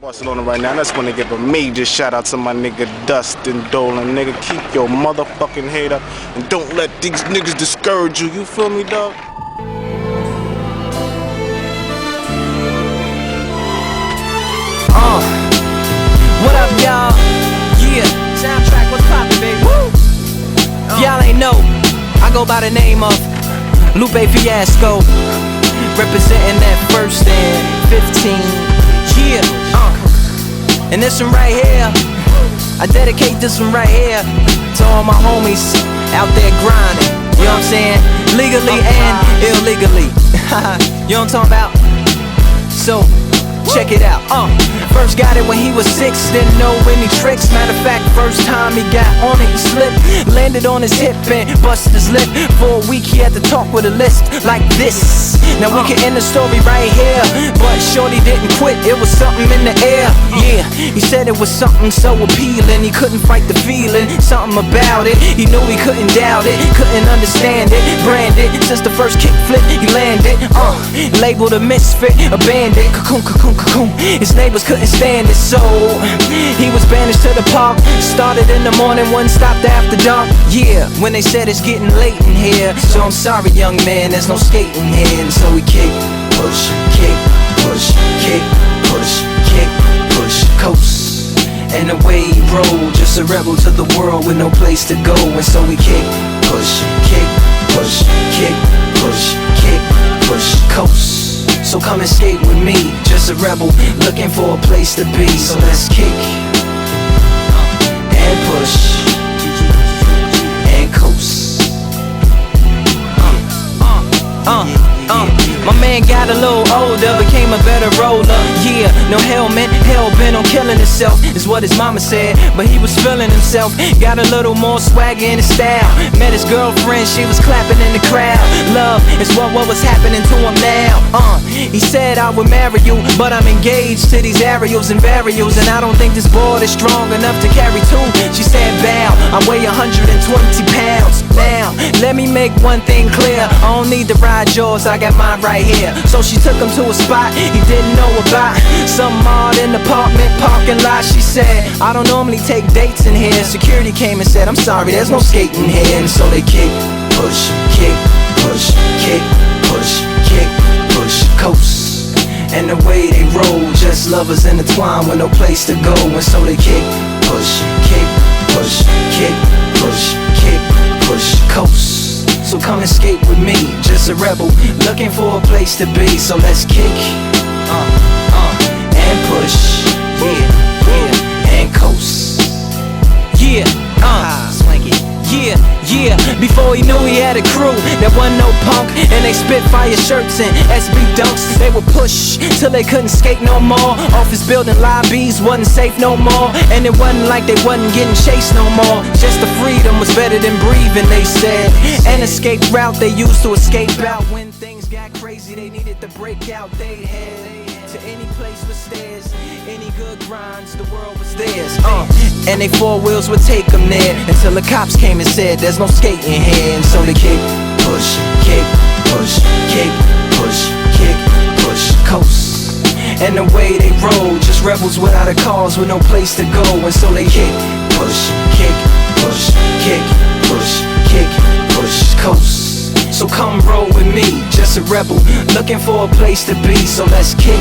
Barcelona right now. I just want to give a major shout out to my nigga Dustin Dolan. Nigga, keep your motherfucking head up and don't let these niggas discourage you. You feel me, dog? What up, y'all? Yeah, soundtrack, what's poppin', baby? Woo! If y'all ain't know, I go by the name of Lupe Fiasco, representing that first and 15. Yeah, and this one right here, I dedicate this one right here to all my homies out there grinding. You know what I'm saying? Legally and illegally. You know what I'm talking about? So, check it out. First got it when he was 6, didn't know any tricks. Matter of fact, first time he got on it, he slipped, landed on his hip and busted his lip. For a week he had to talk with a list like this. Now we can end the story right here, but shorty didn't quit, it was something in the air. Yeah, he said it was something so appealing, he couldn't fight the feeling, something about it. He knew he couldn't doubt it, couldn't understand it. Branded, since the first kick flip he landed. Labeled a misfit, a bandit. Cocoon, cocoon, cocoon. His neighbors couldn't stand it, so he was banished to the park. Started in the morning, one stopped after dark. Yeah, when they said it's getting late in here, so I'm sorry, young man, there's no skating here. And so we kick, push, kick, push, kick, push, kick, push, coast. And the way he rolled, just a rebel to the world with no place to go. And so we kick, push, kick, push, kick, push, kick, push, coast. So come and skate with me, just a rebel looking for a place to be. So let's kick and push and coast. My man got a little older, became a better roller. Yeah, no helmet, hell-bent on killing himself, is what his mama said. But he was feeling himself, got a little more swagger in his style. Met his girlfriend, she was clapping in the crowd. Love is what was happening to him now. He said I would marry you, but I'm engaged to these aerials and varials, and I don't think this board is strong enough to carry two. She said bow, I weigh 120 pounds. Now, let me make one thing clear, I don't need to ride yours, I got mine right here. So she took him to a spot he didn't know about, some odd in the apartment parking lot. She said, I don't normally take dates in here. Security came and said, I'm sorry, there's no skating here. And so they kick, push, kick, push, kick, push, kick, push, coast. And the way they roll, just lovers intertwined with no place to go. And so they kick, push, kick, push, kick, push, kick, push, coast. So come and skate with me, just a rebel looking for a place to be. So let's kick and push, yeah, and coast. Yeah, swanky. Yeah, before he knew he had a crew that wasn't no punk, and they spit fire shirts and SB dunks. They would push till they couldn't skate no more. Office building lobbies wasn't safe no more, and it wasn't like they wasn't getting chased no more. Just the freedom was better than breathing, they said. An escape route they used to escape out when things got crazy. They needed to break out. They head to any place with stairs, any good grinds, the world was theirs. And they four wheels would take them there until the cops came and said there's no skating here. And so they kick, push, kick, push, kick, push, kick, push, coast. And the way they roll, just rebels without a cause with no place to go. And so they kick, push, kick, push, kick, push, kick, push, coast. So come roll with me, just a rebel looking for a place to be. So let's kick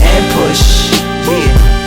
and push, yeah.